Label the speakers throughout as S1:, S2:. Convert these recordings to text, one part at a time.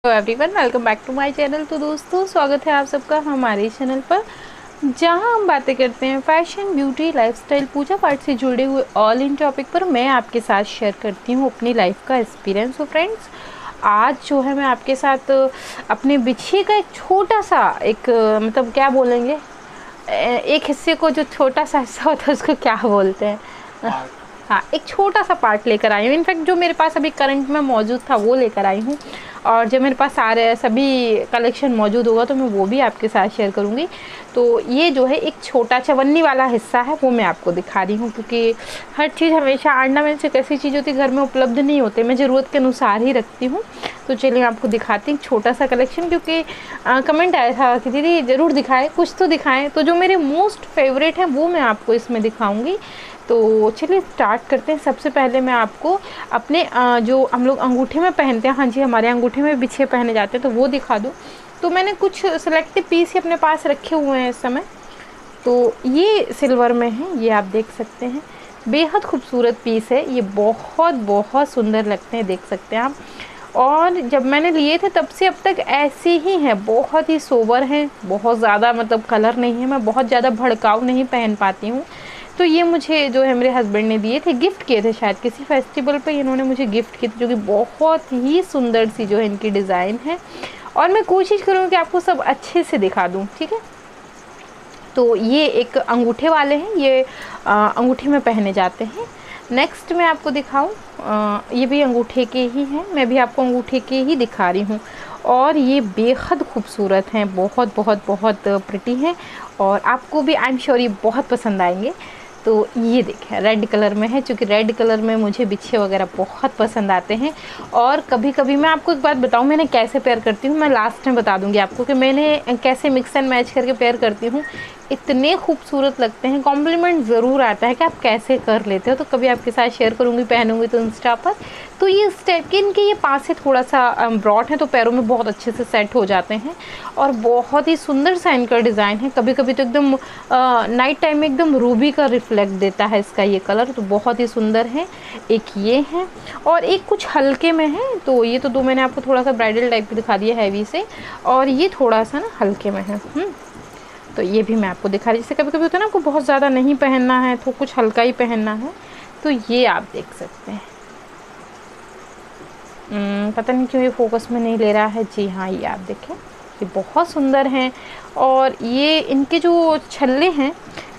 S1: Hello everyone, welcome back to my channel. तो दोस्तों, स्वागत है आप सबका हमारे चैनल पर, जहां हम बातें करते हैं फैशन, ब्यूटी, लाइफस्टाइल, पूजा पाठ से जुड़े हुए ऑल इन टॉपिक पर। मैं आपके साथ शेयर करती हूं अपनी लाइफ का एक्सपीरियंस। तो फ्रेंड्स, आज जो है मैं आपके साथ अपने बिछिए का एक छोटा सा एक मतलब क्या बोलेंगे, एक हिस्से को, जो छोटा सा हिस्सा होता है उसको क्या बोलते हैं, हाँ, एक छोटा सा पार्ट लेकर आई हूँ। इनफैक्ट जो मेरे पास अभी करंट में मौजूद था वो लेकर आई हूँ, और जब मेरे पास सारे सभी कलेक्शन मौजूद होगा तो मैं वो भी आपके साथ शेयर करूँगी। तो ये जो है एक छोटा चवन्नी वाला हिस्सा है, वो मैं आपको दिखा रही हूँ, क्योंकि हर चीज़ हमेशा ऑर्नामेंट्स एक ऐसी चीज़ होती है घर में उपलब्ध नहीं होते, मैं ज़रूरत के अनुसार ही रखती हूँ। तो चलिए आपको दिखाती हूँ छोटा सा कलेक्शन, क्योंकि कमेंट आया था कि दीदी ज़रूर दिखाएं, कुछ तो दिखाएं। तो जो मेरे मोस्ट फेवरेट हैं वो मैं आपको इसमें दिखाऊंगी। तो चलिए स्टार्ट करते हैं। सबसे पहले मैं आपको अपने जो हम लोग अंगूठे में पहनते हैं, हाँ जी, हमारे अंगूठे में बिछे पहने जाते हैं, तो वो दिखा दूँ। तो मैंने कुछ सेलेक्टिव पीस ही अपने पास रखे हुए हैं इस समय। तो ये सिल्वर में है, ये आप देख सकते हैं, बेहद खूबसूरत पीस है। ये बहुत बहुत सुंदर लगते हैं, देख सकते हैं आप। और जब मैंने लिए थे तब से अब तक ऐसे ही हैं, बहुत ही सोबर हैं, बहुत ज़्यादा मतलब कलर नहीं है, मैं बहुत ज़्यादा भड़काऊ नहीं पहन पाती हूँ। तो ये मुझे जो है मेरे हस्बैंड ने दिए थे, गिफ्ट किए थे शायद किसी फेस्टिवल पे, इन्होंने मुझे गिफ्ट किए थे, जो कि बहुत ही सुंदर सी जो है इनकी डिज़ाइन है। और मैं कोशिश करूँगी कि आपको सब अच्छे से दिखा दूँ, ठीक है। तो ये एक अंगूठे वाले हैं, ये अंगूठे में पहने जाते हैं। नेक्स्ट मैं आपको दिखाऊं, ये भी अंगूठे के ही हैं, मैं भी आपको अंगूठे के ही दिखा रही हूँ। और ये बेहद खूबसूरत हैं, बहुत बहुत बहुत प्रिटी हैं, और आपको भी आई एम श्योर ये बहुत पसंद आएंगे। तो ये देखें, रेड कलर में है, क्योंकि रेड कलर में मुझे बिछे वगैरह बहुत पसंद आते हैं। और कभी कभी मैं आपको एक बात बताऊं, मैंने कैसे पेयर करती हूँ, मैं लास्ट में बता दूंगी आपको कि मैंने कैसे मिक्स एंड मैच करके पेयर करती हूँ। इतने खूबसूरत लगते हैं, कॉम्प्लीमेंट ज़रूर आता है कि आप कैसे कर लेते हो। तो कभी आपके साथ शेयर करूँगी, पहनूंगी तो इंस्टा पर। तो ये इस टाइप के, इनके ये पास से थोड़ा सा ब्रॉड है, तो पैरों में बहुत अच्छे से सेट हो जाते हैं, और बहुत ही सुंदर सा इनका डिज़ाइन है। कभी कभी तो एकदम नाइट टाइम में एकदम रूबी का रिफ्लेक्ट देता है इसका ये कलर, तो बहुत ही सुंदर है। एक ये है, और एक कुछ हल्के में है। तो ये तो दो मैंने आपको थोड़ा सा ब्राइडल टाइप की दिखा दिया हैवी से, और ये थोड़ा सा ना हल्के में है। तो ये भी मैं आपको दिखा रही, जैसे कभी कभी होता है ना, आपको बहुत ज़्यादा नहीं पहनना है तो कुछ हल्का ही पहनना है। तो ये आप देख सकते हैं। पता नहीं क्यों ये फोकस में नहीं ले रहा है। जी हाँ, ये आप देखें, ये बहुत सुंदर हैं। और ये इनके जो छल्ले हैं,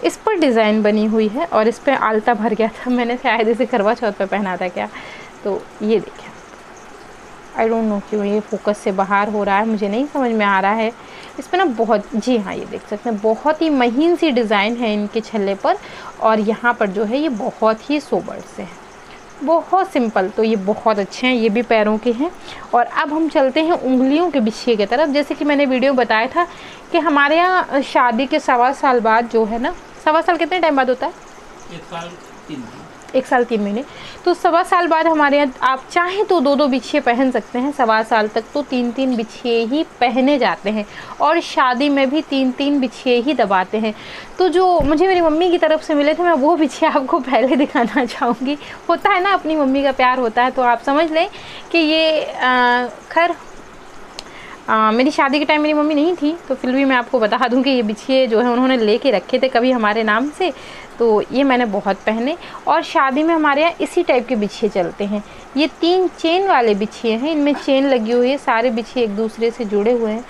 S1: इस पर डिज़ाइन बनी हुई है, और इस पर आलता भर गया था, मैंने शायद इसे करवा चौथ पे पहना था क्या। तो ये देखें, आई डोंट नो क्यों ये फोकस से बाहर हो रहा है, मुझे नहीं समझ में आ रहा है। इस पर ना बहुत, जी हाँ, ये देख सकते हैं, बहुत ही महीन सी डिज़ाइन है इनके छल्ले पर, और यहाँ पर जो है ये बहुत ही सोबर से है, बहुत सिंपल। तो ये बहुत अच्छे हैं, ये भी पैरों के हैं। और अब हम चलते हैं उंगलियों के बिछिए की तरफ। जैसे कि मैंने वीडियो बताया था कि हमारे यहाँ शादी के 1.25 साल बाद जो है ना, 1.25 साल कितने टाइम बाद होता है? 1 साल 3 महीने। तो 1.25 साल बाद हमारे यहाँ आप चाहें तो 2-2 बिछिए पहन सकते हैं। 1.25 साल तक तो 3-3 बिछिए ही पहने जाते हैं, और शादी में भी 3-3 बिछिए ही दबाते हैं। तो जो मुझे मेरी मम्मी की तरफ से मिले थे, मैं वो बिछिए आपको पहले दिखाना चाहूँगी। होता है ना, अपनी मम्मी का प्यार होता है, तो आप समझ लें कि ये खैर मेरी शादी के टाइम मेरी मम्मी नहीं थी, तो फिर भी मैं आपको बता दूं कि ये बिछिए जो है उन्होंने लेके रखे थे कभी हमारे नाम से। तो ये मैंने बहुत पहने, और शादी में हमारे यहाँ इसी टाइप के बिछिए चलते हैं। ये 3 चेन वाले बिछिए हैं, इनमें चेन लगी हुई है, सारे बिछिए एक दूसरे से जुड़े हुए हैं।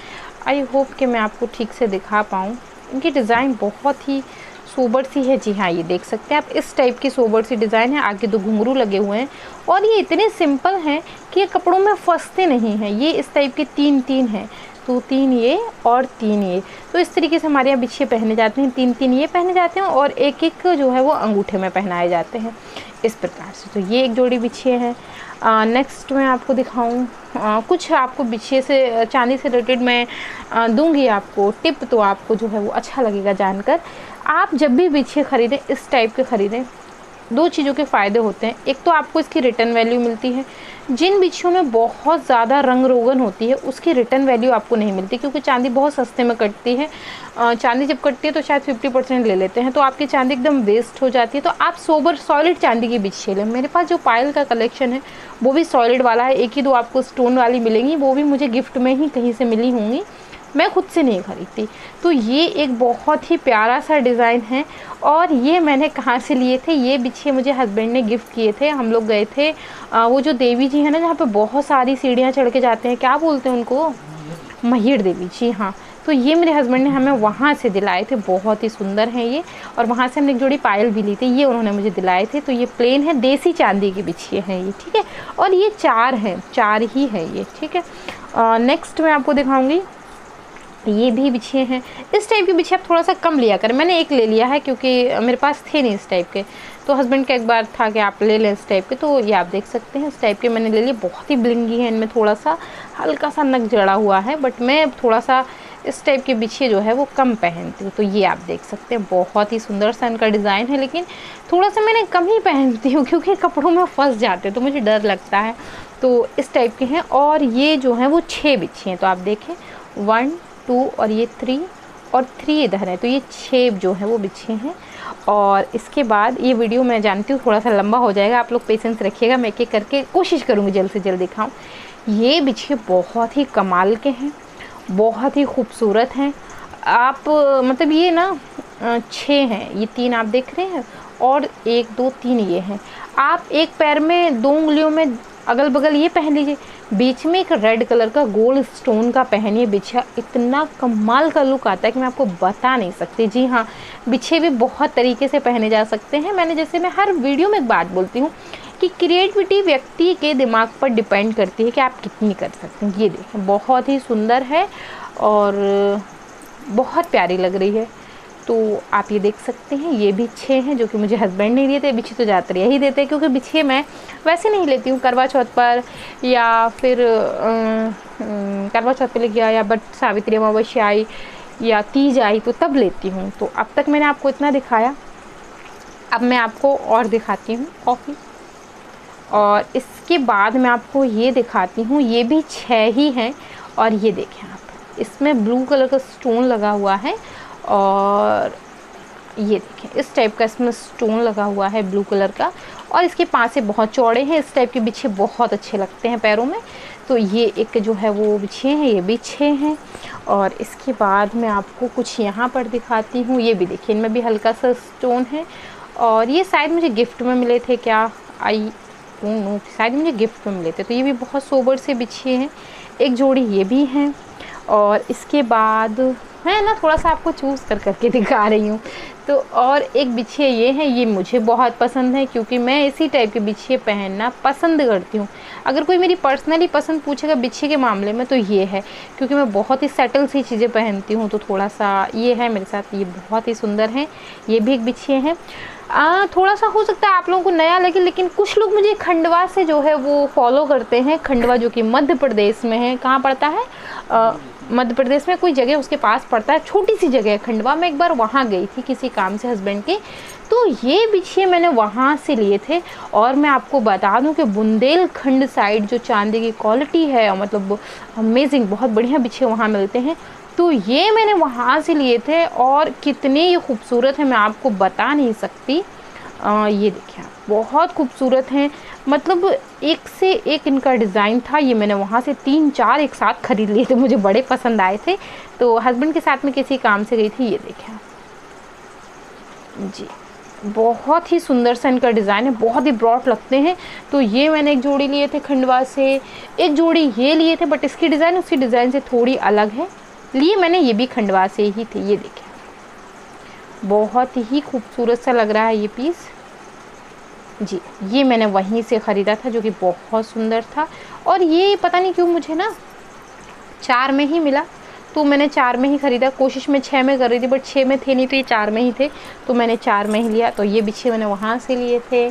S1: आई होप कि मैं आपको ठीक से दिखा पाऊँ। इनकी डिज़ाइन बहुत ही सोबर सी है। जी हाँ, ये देख सकते हैं आप, इस टाइप की सोबर सी डिज़ाइन है, आगे 2 घुंघरू लगे हुए हैं, और ये इतने सिंपल हैं कि ये कपड़ों में फंसते नहीं हैं। ये इस टाइप के 3-3 हैं, तो 3 ये और 3 ये। तो इस तरीके से हमारे यहाँ बिछिए पहने जाते हैं, 3-3 ये पहने जाते हैं, और एक एक जो है वो अंगूठे में पहनाए जाते हैं, इस प्रकार से। तो ये एक जोड़ी बिछिए हैं। नेक्स्ट मैं आपको दिखाऊं, कुछ आपको बिछिए से, चांदी से रिलेटेड मैं दूंगी आपको टिप, तो आपको जो है वो अच्छा लगेगा जानकर। आप जब भी बिछिए ख़रीदें, इस टाइप के ख़रीदें, दो चीज़ों के फ़ायदे होते हैं। एक तो आपको इसकी रिटर्न वैल्यू मिलती है, जिन बिच्छियों में बहुत ज़्यादा रंग रोगन होती है उसकी रिटर्न वैल्यू आपको नहीं मिलती, क्योंकि चांदी बहुत सस्ते में कटती है। चांदी जब कटती है तो शायद 50% ले लेते हैं, तो आपकी चांदी एकदम वेस्ट हो जाती है। तो आप सोबर सॉलिड चांदी की बिच्छी लें। मेरे पास जो पायल का कलेक्शन है वो भी सॉलिड वाला है, एक ही दो आपको स्टोन वाली मिलेंगी, वो भी मुझे गिफ्ट में ही कहीं से मिली होंगी, मैं खुद से नहीं खरीदती। तो ये एक बहुत ही प्यारा सा डिज़ाइन है। और ये मैंने कहाँ से लिए थे, ये बिछिए मुझे हस्बैंड ने गिफ्ट किए थे। हम लोग गए थे वो जो देवी जी है ना, जहाँ पे बहुत सारी सीढ़ियाँ चढ़ के जाते हैं, क्या बोलते हैं उनको, महिर देवी जी, हाँ। तो ये मेरे हस्बैंड ने हमें वहाँ से दिलाए थे, बहुत ही सुंदर हैं ये। और वहाँ से हमने एक जोड़ी पायल भी ली थी, ये उन्होंने मुझे दिलाए थे। तो ये प्लेन है, देसी चांदी की बिछिए हैं ये, ठीक है। और ये 4 हैं, 4 ही है ये, ठीक है। नेक्स्ट मैं आपको दिखाऊंगी, ये भी बिछिए हैं। इस टाइप की बिछिए आप थोड़ा सा कम लिया करें, मैंने एक ले लिया है क्योंकि मेरे पास थे नहीं इस टाइप के, तो हस्बैंड का एक बार था कि आप ले लें इस टाइप के, तो ये आप देख सकते हैं इस टाइप के मैंने ले लिए। बहुत ही ब्लिंगी है, इनमें थोड़ा सा हल्का सा नग जड़ा हुआ है, बट मैं थोड़ा सा इस टाइप के बिछिए जो है वो कम पहनती हूँ। तो ये आप देख सकते हैं, बहुत ही सुंदर सा इनका डिज़ाइन है, लेकिन थोड़ा सा मैंने कम ही पहनती हूँ क्योंकि कपड़ों में फंस जाते हैं, तो मुझे डर लगता है। तो इस टाइप के हैं। और ये जो है वो 6 बिछिए हैं, तो आप देखें 1 2 और ये 3 और 3 इधर है, तो ये 6 जो है वो बिछिए हैं। और इसके बाद ये वीडियो मैं जानती हूँ थोड़ा सा लंबा हो जाएगा, आप लोग पेशेंस रखिएगा, मैं एक-एक करके कोशिश करूँगी जल्द से जल्द दिखाऊँ। ये बिछिए बहुत ही कमाल के हैं, बहुत ही खूबसूरत हैं। आप मतलब ये ना 6 हैं, ये 3 आप देख रहे हैं और 1 2 3 ये हैं। आप एक पैर में 2 उंगलियों में अगल बगल ये पहन लीजिए, बीच में एक रेड कलर का गोल्ड स्टोन का पहनिए बिछिया, इतना कमाल का लुक आता है कि मैं आपको बता नहीं सकती। जी हाँ, बिछे भी बहुत तरीके से पहने जा सकते हैं। मैं हर वीडियो में एक बात बोलती हूँ कि क्रिएटिविटी व्यक्ति के दिमाग पर डिपेंड करती है कि आप कितनी कर सकते हैं। ये देखें, बहुत ही सुंदर है और बहुत प्यारी लग रही है। तो आप ये देख सकते हैं, ये भी 6 हैं जो कि मुझे हस्बैंड ने दिए थे। बिछिए तो ज़्यादातर यही देते हैं, क्योंकि बिछिए मैं वैसे नहीं लेती हूँ, करवा चौथ पर या फिर करवा चौथ पे ले गया, या बट सावित्री अमावस्या आई या तीज आई तो तब लेती हूँ। तो अब तक मैंने आपको इतना दिखाया, अब मैं आपको और दिखाती हूँ कॉफ़ी। और इसके बाद मैं आपको ये दिखाती हूँ, ये भी 6 ही हैं। और ये देखें आप, इसमें ब्लू कलर का स्टोन लगा हुआ है, और ये देखें इस टाइप का इसमें स्टोन लगा हुआ है ब्लू कलर का, और इसके पाँचे बहुत चौड़े हैं। इस टाइप के बिछिए बहुत अच्छे लगते हैं पैरों में। तो ये एक जो है वो बिछिए हैं, ये भी 6 हैं। और इसके बाद मैं आपको कुछ यहाँ पर दिखाती हूँ, ये भी देखिए, इनमें भी हल्का सा स्टोन है। और ये शायद मुझे गिफ्ट में मिले थे, क्या आई डोंट नो, शायद मुझे गिफ्ट में मिले थे। तो ये भी बहुत सोबर से बिछिए हैं, एक जोड़ी ये भी हैं। और इसके बाद मैं ना थोड़ा सा आपको चूज़ कर करके दिखा रही हूँ। तो और एक बिछिए ये हैं, ये मुझे बहुत पसंद है क्योंकि मैं इसी टाइप के बिछिए पहनना पसंद करती हूँ। अगर कोई मेरी पर्सनली पसंद पूछेगा बिछिए के मामले में तो ये है, क्योंकि मैं बहुत ही सेटल सी चीज़ें पहनती हूँ। तो थोड़ा सा ये है मेरे साथ, ये बहुत ही सुंदर हैं, ये भी एक बिछिए हैं। थोड़ा सा हो सकता है आप लोगों को नया लगे, लेकिन कुछ लोग मुझे खंडवा से जो है वो फॉलो करते हैं। खंडवा जो कि मध्य प्रदेश में है, कहाँ पड़ता है, मध्य प्रदेश में कोई जगह उसके पास पड़ता है, छोटी सी जगह है खंडवा। मैं एक बार वहाँ गई थी किसी काम से हस्बैंड के, तो ये बिछिए मैंने वहाँ से लिए थे। और मैं आपको बता दूं कि बुंदेलखंड साइड जो चांदी की क्वालिटी है, मतलब अमेजिंग, बहुत बढ़िया बिछिए वहाँ मिलते हैं। तो ये मैंने वहाँ से लिए थे और कितने ये खूबसूरत हैं मैं आपको बता नहीं सकती। ये देखिए आप, बहुत खूबसूरत हैं, मतलब एक से एक इनका डिज़ाइन था। ये मैंने वहाँ से 3-4 एक साथ ख़रीद लिए थे, मुझे बड़े पसंद आए थे। तो हस्बैंड के साथ में किसी काम से गई थी। ये देखें जी, बहुत ही सुंदर सा इनका डिज़ाइन है, बहुत ही ब्रॉड लगते हैं। तो ये मैंने एक जोड़ी लिए थे खंडवा से, एक जोड़ी ये लिए थे, बट इसकी डिज़ाइन उसी डिज़ाइन से थोड़ी अलग है। लिए मैंने ये भी खंडवा से ही थे। ये देखें, बहुत ही खूबसूरत सा लग रहा है ये पीस जी। ये मैंने वहीं से ख़रीदा था, जो कि बहुत सुंदर था। और ये पता नहीं क्यों मुझे ना 4 में ही मिला, तो मैंने 4 में ही ख़रीदा। कोशिश में 6 में कर रही थी, बट 6 में थे नहीं, तो ये 4 में ही थे, तो मैंने 4 में ही लिया। तो ये बिछिए मैंने वहाँ से लिए थे।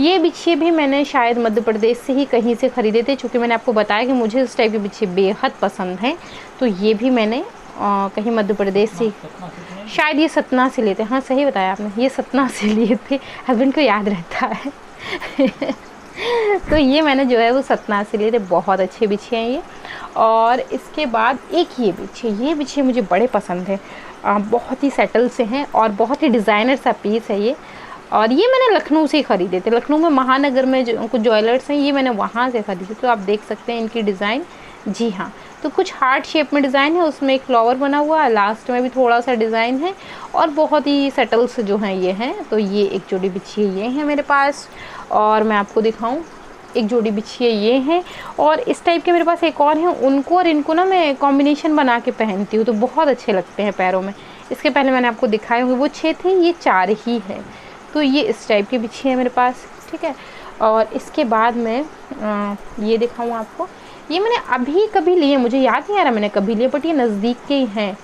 S1: ये बिछिए भी मैंने शायद मध्य प्रदेश से ही कहीं से ख़रीदे थे, क्योंकि मैंने आपको बताया कि मुझे इस टाइप के बिछिए बेहद पसंद हैं। तो ये भी मैंने कहीं मध्य प्रदेश से शायद ये सतना से लिए थे, हाँ सही बताया आपने, ये सतना से लिए थे, हस्बैंड को याद रहता है। तो ये मैंने जो है वो सतना से लिए थे, बहुत अच्छे बिछे हैं ये। और इसके बाद एक ये बिछे मुझे बड़े पसंद है, बहुत ही सेटल से हैं और बहुत ही डिज़ाइनर सा पीस है ये। और ये मैंने लखनऊ से ही ख़रीदे थे, लखनऊ में महानगर में जो कुछ ज्वेलर्स हैं, ये मैंने वहाँ से ख़रीदे। तो आप देख सकते हैं इनकी डिज़ाइन, जी हाँ, तो कुछ हार्ट शेप में डिज़ाइन है, उसमें एक फ्लावर बना हुआ है, लास्ट में भी थोड़ा सा डिज़ाइन है और बहुत ही सेटल्स जो हैं ये हैं। तो ये एक जोड़ी बिछी है, ये है मेरे पास। और मैं आपको दिखाऊं, एक जोड़ी बिछी है ये हैं, और इस टाइप के मेरे पास एक और हैं, उनको और इनको ना मैं कॉम्बिनेशन बना के पहनती हूँ तो बहुत अच्छे लगते हैं पैरों में। इसके पहले मैंने आपको दिखाए हुए वो 6 थे, ये 4 ही है। तो ये इस टाइप की बिछी है मेरे पास, ठीक है। और इसके बाद मैं ये दिखाऊँ आपको, ये मैंने अभी कभी लिए, मुझे याद नहीं आ रहा मैंने कभी लिए, बट ये नज़दीक के ही हैं।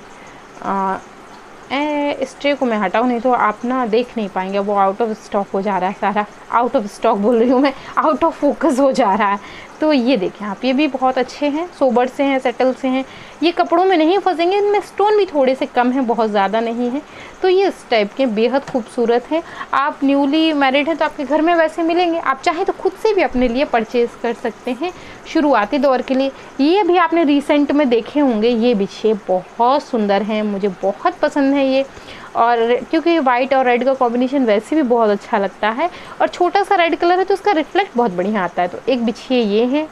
S1: इस ट्रे को मैं हटाऊँ नहीं तो आप ना देख नहीं पाएंगे, वो आउट ऑफ स्टॉक हो जा रहा है सारा, आउट ऑफ स्टॉक बोल रही हूँ मैं, आउट ऑफ फोकस हो जा रहा है। तो ये देखें आप, ये भी बहुत अच्छे हैं, सोबर से हैं, सेटल से हैं, ये कपड़ों में नहीं फंसेंगे, इनमें स्टोन भी थोड़े से कम हैं, बहुत ज़्यादा नहीं है। तो ये इस टाइप के बेहद खूबसूरत हैं। आप न्यूली मैरिड हैं तो आपके घर में वैसे मिलेंगे, आप चाहें तो खुद से भी अपने लिए परचेज़ कर सकते हैं शुरुआती दौर के लिए। ये भी आपने रिसेंट में देखे होंगे, ये बिछे बहुत सुंदर हैं, मुझे बहुत पसंद है ये। और क्योंकि वाइट और रेड का कॉम्बिनेशन वैसे भी बहुत अच्छा लगता है, और छोटा सा रेड कलर है तो उसका रिफ्लेक्ट बहुत बढ़िया आता है। तो एक बिछिए ये हैं,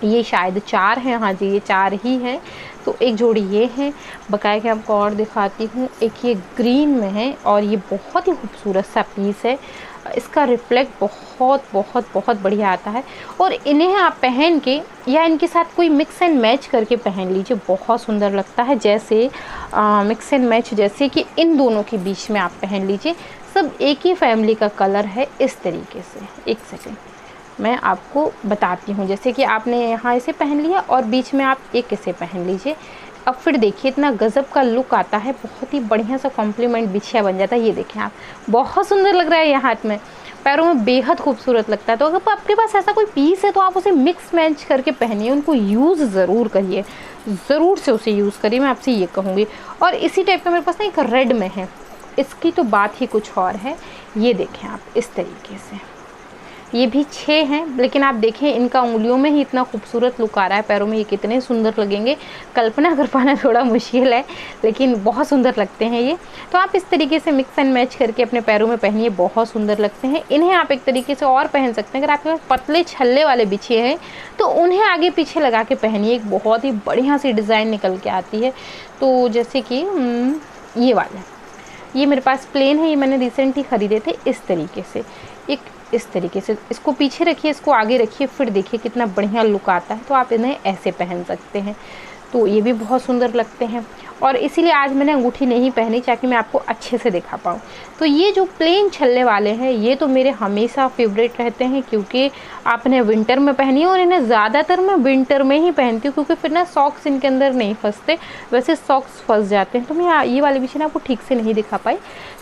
S1: ये शायद 4 हैं, हाँ जी ये 4 ही हैं। तो एक जोड़ी ये हैं, बकाया के आपको और दिखाती हूँ, एक ये ग्रीन में है और ये बहुत ही खूबसूरत सा पीस है, इसका रिफ्लेक्ट बहुत बहुत बहुत बढ़िया आता है। और इन्हें आप पहन के या इनके साथ कोई मिक्स एंड मैच करके पहन लीजिए, बहुत सुंदर लगता है। जैसे मिक्स एंड मैच, जैसे कि इन दोनों के बीच में आप पहन लीजिए, सब एक ही फैमिली का कलर है इस तरीके से। एक सेकेंड मैं आपको बताती हूँ, जैसे कि आपने यहाँ इसे पहन लिया और बीच में आप एक इसे पहन लीजिए, अब फिर देखिए इतना गज़ब का लुक आता है, बहुत ही बढ़िया सा कॉम्प्लीमेंट बिछिया बन जाता है। ये देखें आप, बहुत सुंदर लग रहा है ये हाथ में, पैरों में बेहद खूबसूरत लगता है। तो अगर आपके पास ऐसा कोई पीस है तो आप उसे मिक्स मैच करके पहनिए, उनको यूज़ ज़रूर करिए, ज़रूर से उसे यूज़ करिए, मैं आपसे ये कहूँगी। और इसी टाइप का मेरे पास ना एक रेड में है, इसकी तो बात ही कुछ और है। ये देखें आप, इस तरीके से ये भी 6 हैं, लेकिन आप देखें इनका उंगलियों में ही इतना खूबसूरत लुक आ रहा है, पैरों में ये कितने सुंदर लगेंगे कल्पना कर पाना थोड़ा मुश्किल है, लेकिन बहुत सुंदर लगते हैं ये। तो आप इस तरीके से मिक्स एंड मैच करके अपने पैरों में पहनिए, बहुत सुंदर लगते हैं। इन्हें आप एक तरीके से और पहन सकते हैं, अगर आपके पास पतले छल्ले वाले बिछे हैं तो उन्हें आगे पीछे लगा के पहनिए, एक बहुत ही बढ़िया सी डिज़ाइन निकल के आती है। तो जैसे कि ये वाला, ये मेरे पास प्लेन है, ये मैंने रिसेंटली ख़रीदे थे। इस तरीके से एक इस तरीके से इसको पीछे रखिए, इसको आगे रखिए, फिर देखिए कितना बढ़िया लुक आता है। तो आप इन्हें ऐसे पहन सकते हैं, तो ये भी बहुत सुंदर लगते हैं। और इसीलिए आज मैंने अंगूठी नहीं पहनी ताकि मैं आपको अच्छे से दिखा पाऊँ। तो ये जो प्लेन छल्ले वाले हैं ये तो मेरे हमेशा फेवरेट रहते हैं, क्योंकि आपने विंटर में पहनी है, और इन्हें ज़्यादातर मैं विंटर में ही पहनती हूँ, क्योंकि फिर ना सॉक्स इनके अंदर नहीं फंसते, वैसे सॉक्स फंस जाते हैं। तो मैं ये वाले बिछे ना आपको ठीक से नहीं दिखा पाई।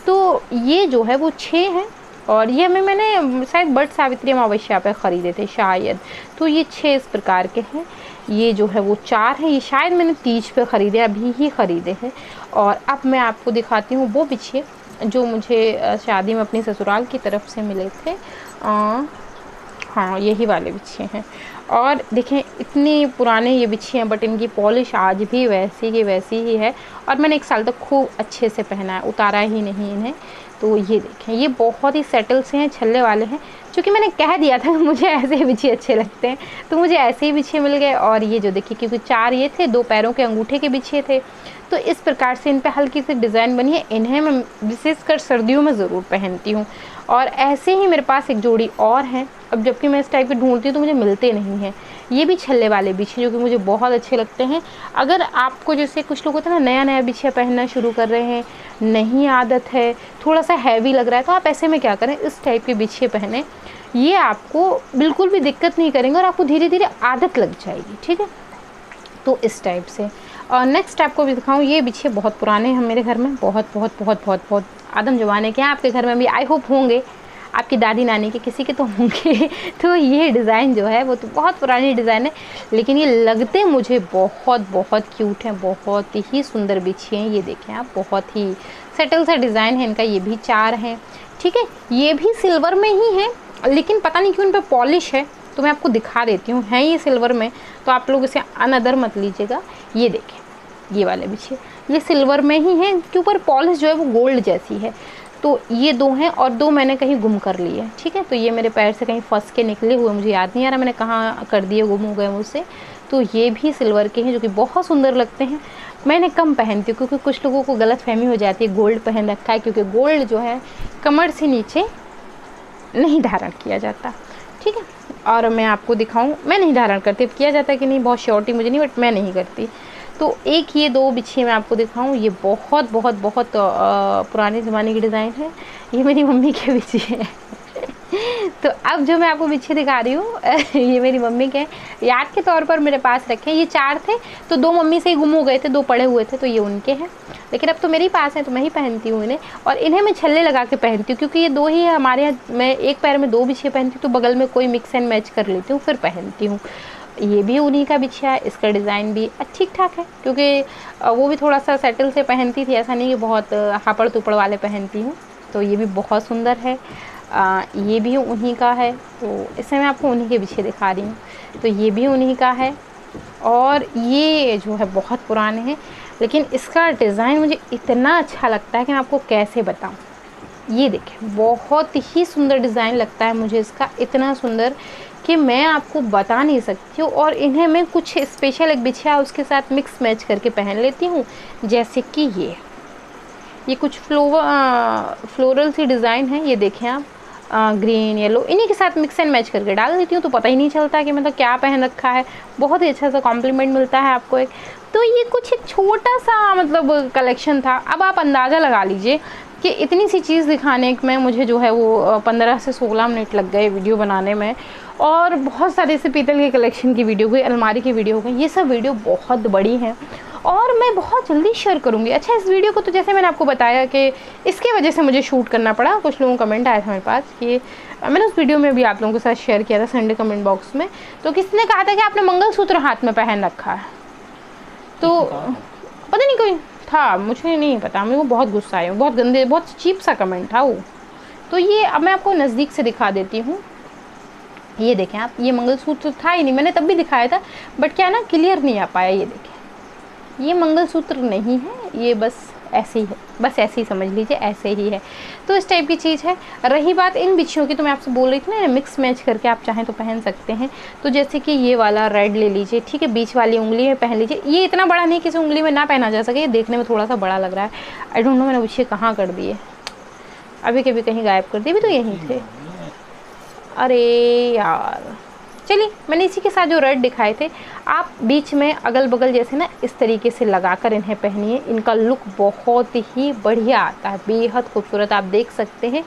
S1: तो ये जो है वो 6 हैं, और ये मैंने शायद बट सावित्री अमावस्या पे ख़रीदे थे शायद। तो ये 6 इस प्रकार के हैं। ये जो है वो 4 हैं, ये शायद मैंने तीज पे ख़रीदे, अभी ही ख़रीदे हैं। और अब मैं आपको दिखाती हूँ वो बिछिए जो मुझे शादी में अपनी ससुराल की तरफ से मिले थे। हाँ यही वाले बिछिए हैं, और देखें इतने पुराने ये बिछिए हैं, बट इनकी पॉलिश आज भी वैसी की वैसी ही है, और मैंने 1 साल तक खूब अच्छे से पहना है, उतारा ही नहीं इन्हें। तो ये देखें, ये बहुत ही सेटल से हैं, छल्ले वाले हैं। क्योंकि मैंने कह दिया था मुझे ऐसे ही बिछिए अच्छे लगते हैं, तो मुझे ऐसे ही बिछिए मिल गए। और ये जो देखिए, क्योंकि 4 ये थे, 2 पैरों के अंगूठे के बिछिए थे, तो इस प्रकार से इन पे हल्की सी डिज़ाइन बनी है। इन्हें मैं विशेषकर सर्दियों में ज़रूर पहनती हूँ। और ऐसे ही मेरे पास एक जोड़ी और हैं, अब जबकि मैं इस टाइप के ढूंढती हूँ तो मुझे मिलते नहीं हैं। ये भी छल्ले वाले बिछिए जो कि मुझे बहुत अच्छे लगते हैं। अगर आपको, जैसे कुछ लोग होते हैं ना, नया नया बिछिया पहनना शुरू कर रहे हैं, नहीं आदत है, थोड़ा सा हैवी लग रहा है, तो आप ऐसे में क्या करें, इस टाइप के बिछिए पहने, ये आपको बिल्कुल भी दिक्कत नहीं करेंगे और आपको धीरे धीरे आदत लग जाएगी, ठीक है। तो इस टाइप से। और नेक्स्ट आपको भी दिखाऊँ, ये बिछिए बहुत पुराने हैं मेरे घर में, बहुत बहुत बहुत बहुत बहुत आदम ज़माने के हैं, आपके घर में भी आई होप होंगे। आपकी दादी नानी के किसी के तो होंगे। तो ये डिज़ाइन जो है वो तो बहुत पुरानी डिज़ाइन है, लेकिन ये लगते मुझे बहुत बहुत क्यूट हैं, बहुत ही सुंदर बिछी हैं। ये देखें आप, बहुत ही सेटल सा डिज़ाइन है इनका। ये भी 4 हैं, ठीक है। ये भी सिल्वर में ही है, लेकिन पता नहीं क्यों इन पर पॉलिश है, तो मैं आपको दिखा देती हूँ। है ये सिल्वर में, तो आप लोग इसे अनअदर मत लीजिएगा। ये देखें, ये वाले बिछिए, ये सिल्वर में ही है, इसके ऊपर पॉलिश जो है वो गोल्ड जैसी है। तो ये 2 हैं, और 2 मैंने कहीं गुम कर लिए, ठीक है। तो ये मेरे पैर से कहीं फंस के निकले हुए, मुझे याद नहीं आ रहा मैंने कहाँ कर दिए, गुम हो गए मुझसे। तो ये भी सिल्वर के हैं, जो कि बहुत सुंदर लगते हैं। मैंने कम पहनती हूँ, क्योंकि कुछ लोगों को गलत फहमी हो जाती है, गोल्ड पहन रखा है, क्योंकि गोल्ड जो है कमर से नीचे नहीं धारण किया जाता, ठीक है। और मैं आपको दिखाऊं, मैं नहीं धारण करती, किया जाता है कि नहीं बहुत श्योरिटी मुझे नहीं, बट मैं नहीं करती। तो एक ये 2 बिछिए मैं आपको दिखाऊं, ये बहुत बहुत बहुत पुराने ज़माने की डिज़ाइन है। ये मेरी मम्मी के बिछिए हैं। तो अब जो मैं आपको बिछिए दिखा रही हूँ ये मेरी मम्मी के याद के तौर पर मेरे पास रखे हैं। ये 4 थे, तो 2 मम्मी से ही गुम हो गए थे, 2 पड़े हुए थे, तो ये उनके हैं। लेकिन अब तो मेरे पास हैं, तो मैं ही पहनती हूँ इन्हें, और इन्हें मैं छल्ले लगा के पहनती हूँ, क्योंकि ये 2 ही है हमारे यहाँ। मैं एक पैर में 2 बिछिए पहनती हूँ, तो बगल में कोई मिक्स एंड मैच कर लेती हूँ, फिर पहनती हूँ। ये भी उन्हीं का बिछिया है, इसका डिज़ाइन भी ठीक ठाक है, क्योंकि वो भी थोड़ा सा सेटल से पहनती थी, ऐसा नहीं कि बहुत हापड़ तुपड़ वाले पहनती हूँ। तो ये भी बहुत सुंदर है। ये भी उन्हीं का है, तो इससे मैं आपको उन्हीं के बिछिए दिखा रही हूँ। तो ये भी उन्हीं का है, और ये जो है बहुत पुराने हैं, लेकिन इसका डिज़ाइन मुझे इतना अच्छा लगता है कि मैं आपको कैसे बताऊँ। ये देखें, बहुत ही सुंदर डिज़ाइन लगता है मुझे इसका, इतना सुंदर कि मैं आपको बता नहीं सकती हूँ। और इन्हें मैं कुछ स्पेशल एक बिछिया उसके साथ मिक्स मैच करके पहन लेती हूँ, जैसे कि ये कुछ फ्लोरल सी डिज़ाइन है। ये देखें आप, ग्रीन येलो इन्हीं के साथ मिक्स एंड मैच करके डाल देती हूँ, तो पता ही नहीं चलता कि मतलब क्या पहन रखा है। बहुत ही अच्छा सा कॉम्प्लीमेंट मिलता है आपको एक। तो ये कुछ एक छोटा सा मतलब कलेक्शन था। अब आप अंदाज़ा लगा लीजिए कि इतनी सी चीज़ दिखाने में मुझे जो है वो 15 से 16 मिनट लग गए वीडियो बनाने में, और बहुत सारे ऐसे पीतल के कलेक्शन की वीडियो हुई, अलमारी की वीडियो हो गई। ये सब वीडियो बहुत बड़ी हैं, और मैं बहुत जल्दी शेयर करूँगी। अच्छा, इस वीडियो को तो जैसे मैंने आपको बताया कि इसकी वजह से मुझे शूट करना पड़ा। कुछ लोगों का कमेंट आया था मेरे पास कि मैंने उस वीडियो में भी आप लोगों के साथ शेयर किया था संडे कमेंट बॉक्स में, तो किसी ने कहा था कि आपने मंगलसूत्र हाथ में पहन रखा है। तो पता नहीं कोई था, मुझे नहीं पता, मेरे को बहुत गुस्सा आया, बहुत गंदे, बहुत चीप सा कमेंट था वो। तो ये अब मैं आपको नज़दीक से दिखा देती हूँ। ये देखें आप, ये मंगलसूत्र था ही नहीं, मैंने तब भी दिखाया था, बट क्या ना क्लियर नहीं आ पाया। ये देखें, ये मंगलसूत्र नहीं है, ये बस ऐसे ही है, बस ऐसे ही समझ लीजिए, ऐसे ही है। तो इस टाइप की चीज़ है। रही बात इन बिछियों की, तो मैं आपसे बोल रही थी ना, मिक्स मैच करके आप चाहें तो पहन सकते हैं। तो जैसे कि ये वाला रेड ले लीजिए, ठीक है, बीच वाली उंगली में पहन लीजिए। ये इतना बड़ा नहीं किसी उंगली में ना पहना जा सके, ये देखने में थोड़ा सा बड़ा लग रहा है। आई डोंट नो मैंने बिछिए कहाँ कर दिए, अभी कभी कहीं गायब कर दिए, भी तो यहीं थे। अरे यार, चलिए, मैंने इसी के साथ जो रेड दिखाए थे, आप बीच में अगल बगल जैसे ना इस तरीके से लगाकर इन्हें पहनिए। इनका लुक बहुत ही बढ़िया आता है, बेहद खूबसूरत, आप देख सकते हैं।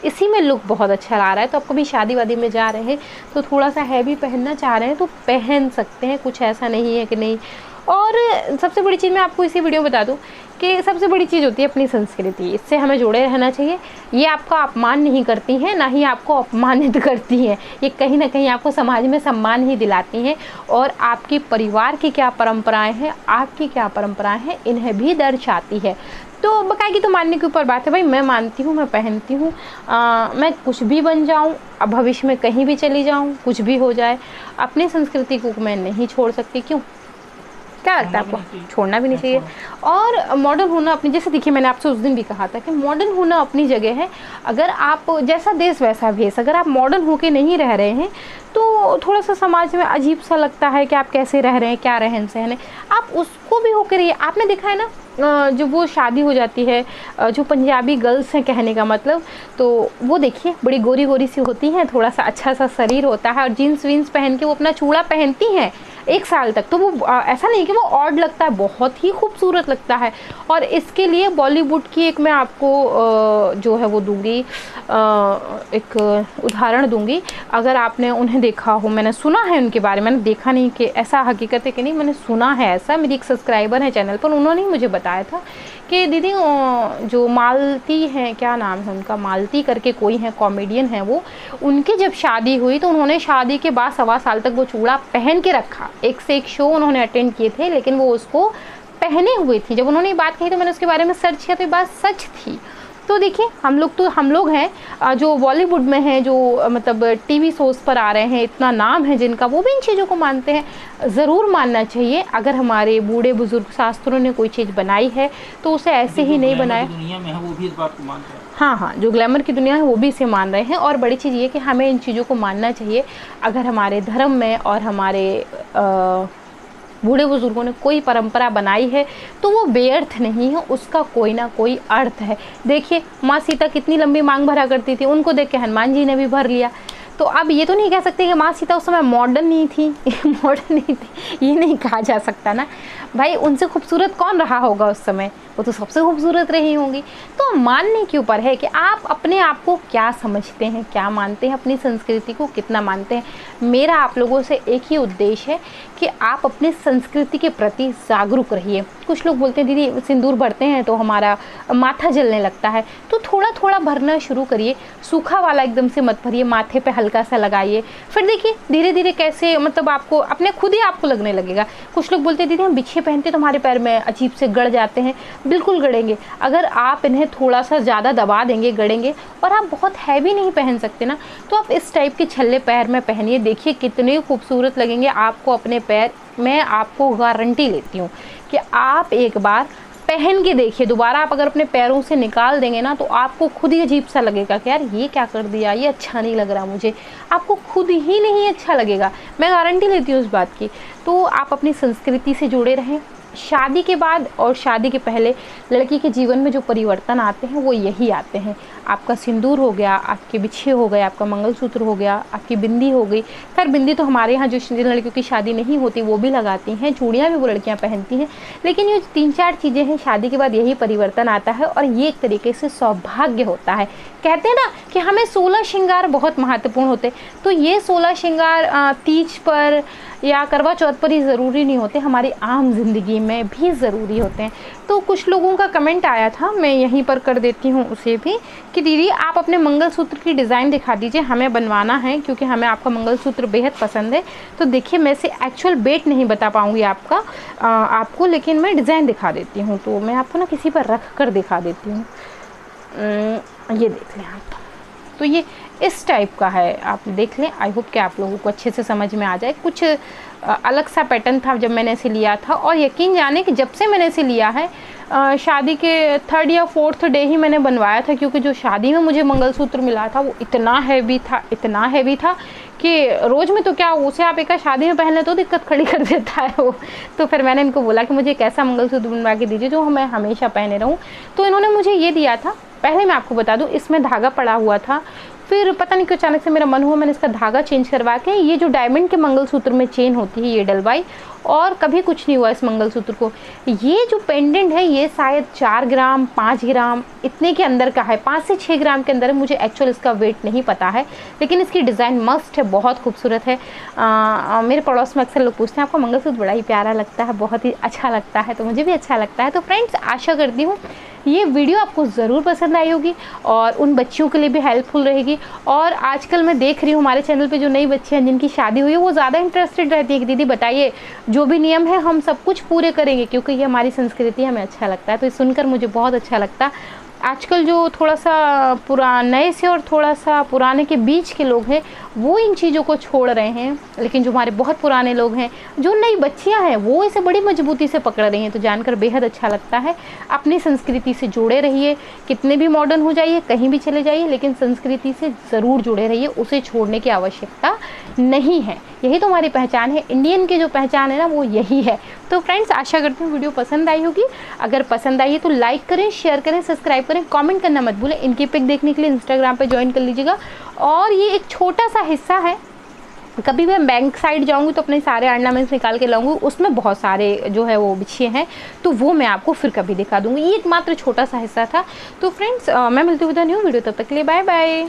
S1: इसी में लुक बहुत अच्छा ला रहा है। तो आप कभी शादी वादी में जा रहे हैं तो थोड़ा सा हैवी पहनना चाह रहे हैं तो पहन सकते हैं, कुछ ऐसा नहीं है कि नहीं। और सबसे बड़ी चीज़ मैं आपको इसी वीडियो में बता दूं कि सबसे बड़ी चीज़ होती है अपनी संस्कृति, इससे हमें जुड़े रहना चाहिए। ये आपका अपमान नहीं करती हैं, ना ही आपको अपमानित करती हैं, ये कहीं ना कहीं आपको समाज में सम्मान ही दिलाती हैं। और आपकी परिवार की क्या परंपराएं हैं, आपकी क्या परंपराएं हैं, इन्हें भी दर्शाती है। तो बकायदी तो मानने के ऊपर बात है भाई, मैं मानती हूँ, मैं पहनती हूँ। मैं कुछ भी बन जाऊँ, अब भविष्य में कहीं भी चली जाऊँ, कुछ भी हो जाए, अपनी संस्कृति को मैं नहीं छोड़ सकती। क्यों, क्या लगता है आपको? छोड़ना भी नहीं चाहिए। और मॉडर्न होना अपनी, जैसे देखिए मैंने आपसे उस दिन भी कहा था कि मॉडर्न होना अपनी जगह है। अगर आप जैसा देश वैसा भेष, अगर आप मॉडर्न होके नहीं रह रहे हैं तो थोड़ा सा समाज में अजीब सा लगता है कि आप कैसे रह रहे हैं, क्या रहन सहन है, आप उसको भी होकर रहिए। आपने देखा है ना, जो वो शादी हो जाती है, जो पंजाबी गर्ल्स हैं, कहने का मतलब, तो वो देखिए बड़ी गोरी गोरी सी होती हैं, थोड़ा सा अच्छा सा शरीर होता है, और जीन्स वीन्स पहन के वो अपना चूड़ा पहनती हैं, 1 साल तक, तो वो ऐसा नहीं कि वो ऑड लगता है, बहुत ही खूबसूरत लगता है। और इसके लिए बॉलीवुड की एक मैं आपको जो है वो दूंगी, एक उदाहरण दूंगी। अगर आपने उन्हें देखा हो, मैंने सुना है उनके बारे में, मैंने देखा नहीं कि ऐसा हकीकत है कि नहीं, मैंने सुना है ऐसा। मेरी एक सब्सक्राइबर है चैनल पर, उन्होंने ही मुझे बताया था कि दीदी जो मालती हैं, क्या नाम है उनका, मालती करके कोई है, कॉमेडियन है वो, उनकी जब शादी हुई तो उन्होंने शादी के बाद 1.25 साल तक वो चूड़ा पहन के रखा। एक से एक शो उन्होंने अटेंड किए थे, लेकिन वो उसको पहने हुए थी। जब उन्होंने ये बात कही तो मैंने उसके बारे में सर्च किया तो ये बात सच थी। तो देखिए हम लोग हैं जो बॉलीवुड में हैं, जो मतलब टीवी शोज़ पर आ रहे हैं, इतना नाम है जिनका, वो भी इन चीज़ों को मानते हैं। ज़रूर मानना चाहिए। अगर हमारे बूढ़े बुजुर्ग शास्त्रों ने कोई चीज़ बनाई है तो उसे ऐसे ही नहीं बनाया।
S2: दुनिया में है वो भी इस बात को मानते हैं।
S1: हाँ, जो ग्लैमर की दुनिया है वो भी इसे मान रहे हैं। और बड़ी चीज़ ये कि हमें इन चीज़ों को मानना चाहिए। अगर हमारे धर्म में और हमारे बूढ़े बुजुर्गों ने कोई परंपरा बनाई है तो वो बेअर्थ नहीं है, उसका कोई ना कोई अर्थ है। देखिए माँ सीता कितनी लंबी मांग भरा करती थी, उनको देख के हनुमान जी ने भी भर लिया। तो अब ये तो नहीं कह सकते कि माँ सीता उस समय मॉडर्न नहीं थी मॉडर्न नहीं थी, ये नहीं कहा जा सकता ना भाई। उनसे खूबसूरत कौन रहा होगा उस समय, वो तो सबसे खूबसूरत रही होंगी। तो मानने के ऊपर है कि आप अपने आप को क्या समझते हैं, क्या मानते हैं, अपनी संस्कृति को कितना मानते हैं। मेरा आप लोगों से एक ही उद्देश्य है कि आप अपनी संस्कृति के प्रति जागरूक रहिए। कुछ लोग बोलते हैं दीदी सिंदूर भरते हैं तो हमारा माथा जलने लगता है, तो थोड़ा थोड़ा भरना शुरू करिए। सूखा वाला एकदम से मत भरिए, माथे पे हल्का सा लगाइए, फिर देखिए धीरे धीरे कैसे मतलब आपको अपने खुद ही आपको लगने लगेगा। कुछ लोग बोलते हैं दीदी हम बिछे पहनते तो हमारे पैर में अजीब से गड़ जाते हैं। बिल्कुल गड़ेंगे, अगर आप इन्हें थोड़ा सा ज़्यादा दबा देंगे गड़ेंगे। और आप बहुत हैवी नहीं पहन सकते ना, तो आप इस टाइप के छल्ले पैर में पहनिए, देखिए कितने खूबसूरत लगेंगे आपको अपने पैर। मैं आपको गारंटी लेती हूँ कि आप एक बार पहन के देखिए, दोबारा आप अगर अपने पैरों से निकाल देंगे ना तो आपको खुद ही अजीब सा लगेगा कि यार ये क्या कर दिया, ये अच्छा नहीं लग रहा मुझे। आपको खुद ही नहीं अच्छा लगेगा, मैं गारंटी लेती हूँ उस बात की। तो आप अपनी संस्कृति से जुड़े रहें। शादी के बाद और शादी के पहले लड़की के जीवन में जो परिवर्तन आते हैं वो यही आते हैं। आपका सिंदूर हो गया, आपके बिछे हो गए, आपका मंगलसूत्र हो गया, आपकी बिंदी हो गई। खैर बिंदी तो हमारे यहाँ जो जिन लड़कियों की शादी नहीं होती वो भी लगाती हैं, चूड़ियाँ भी वो लड़कियाँ पहनती हैं। लेकिन ये 3-4 चीज़ें हैं, शादी के बाद यही परिवर्तन आता है और ये एक तरीके से सौभाग्य होता है। कहते हैं ना कि हमें 16 श्रृंगार बहुत महत्वपूर्ण होते, तो ये 16 श्रृंगार तीज पर या करवा चौथ पर ही ज़रूरी नहीं होते, हमारी आम जिंदगी में भी ज़रूरी होते हैं। तो कुछ लोगों का कमेंट आया था, मैं यहीं पर कर देती हूँ उसे भी, कि दीदी आप अपने मंगलसूत्र की डिज़ाइन दिखा दीजिए, हमें बनवाना है क्योंकि हमें आपका मंगलसूत्र बेहद पसंद है। तो देखिए मैं से एक्चुअल वेट नहीं बता पाऊँगी आपको, लेकिन मैं डिज़ाइन दिखा देती हूँ। तो मैं आपको ना किसी पर रख कर दिखा देती हूँ, ये देख लें आप। तो ये इस टाइप का है, आप देख लें। आई होप कि आप लोगों को अच्छे से समझ में आ जाए। कुछ अलग सा पैटर्न था जब मैंने इसे लिया था, और यकीन जाने कि जब से मैंने इसे लिया है शादी के 3rd या 4th डे ही मैंने बनवाया था, क्योंकि जो शादी में मुझे मंगलसूत्र मिला था वो इतना हैवी था कि रोज़ में तो क्या, उसे आप एक शादी में पहन ले तो दिक्कत खड़ी कर देता है वो। तो फिर मैंने इनको बोला कि मुझे एक ऐसा मंगलसूत्र बनवा के दीजिए जो मैं हमेशा पहने रहूँ। तो इन्होंने मुझे ये दिया था। पहले मैं आपको बता दूँ, इसमें धागा पड़ा हुआ था, फिर पता नहीं क्यों अचानक से मेरा मन हुआ, मैंने इसका धागा चेंज करवा के ये जो डायमंड के मंगलसूत्र में चेन होती है ये डलवाई, और कभी कुछ नहीं हुआ इस मंगलसूत्र को। ये जो पेंडेंट है ये शायद 4 ग्राम 5 ग्राम इतने के अंदर का है, 5 से 6 ग्राम के अंदर है। मुझे एक्चुअल इसका वेट नहीं पता है, लेकिन इसकी डिज़ाइन मस्त है, बहुत खूबसूरत है। मेरे पड़ोस में अक्सर लोग पूछते हैं आपका मंगलसूत्र बड़ा ही प्यारा लगता है, बहुत ही अच्छा लगता है, तो मुझे भी अच्छा लगता है। तो फ्रेंड्स आशा करती हूँ ये वीडियो आपको ज़रूर पसंद आई होगी और उन बच्चियों के लिए भी हेल्पफुल रहेगी। और आजकल मैं देख रही हूँ हमारे चैनल पे जो नई बच्ची हैं जिनकी शादी हुई है वो ज़्यादा इंटरेस्टेड रहती है कि दीदी बताइए जो भी नियम है हम सब कुछ पूरे करेंगे, क्योंकि ये हमारी संस्कृति हमें अच्छा लगता है। तो ये सुनकर मुझे बहुत अच्छा लगता। आजकल जो थोड़ा सा नए से और थोड़ा सा पुराने के बीच के लोग हैं वो इन चीज़ों को छोड़ रहे हैं, लेकिन जो हमारे बहुत पुराने लोग हैं, जो नई बच्चियां हैं, वो इसे बड़ी मजबूती से पकड़ रही हैं। तो जानकर बेहद अच्छा लगता है। अपनी संस्कृति से जुड़े रहिए, कितने भी मॉडर्न हो जाइए, कहीं भी चले जाइए, लेकिन संस्कृति से ज़रूर जुड़े रहिए, उसे छोड़ने की आवश्यकता नहीं है। यही तो हमारी पहचान है, इंडियन की जो पहचान है ना वो यही है। तो फ्रेंड्स आशा करती हूँ वीडियो पसंद आई होगी। अगर पसंद आई है तो लाइक करें, शेयर करें, सब्सक्राइब करें, कमेंट करना मत भूलें। इनकी पिक देखने के लिए इंस्टाग्राम पे ज्वाइन कर लीजिएगा। और ये एक छोटा सा हिस्सा है कभी भी मैं बैंक साइड जाऊंगी तो अपने सारे ऑर्नामेंट्स निकाल के लाऊंगी, उसमें बहुत सारे जो है वो बिछे हैं, तो वो मैं आपको फिर कभी दिखा दूंगी। ये एक मात्र छोटा सा हिस्सा था। तो फ्रेंड्स मैं मिलती हूँ विद अ न्यू वीडियो, तब तक के लिए बाय बाय।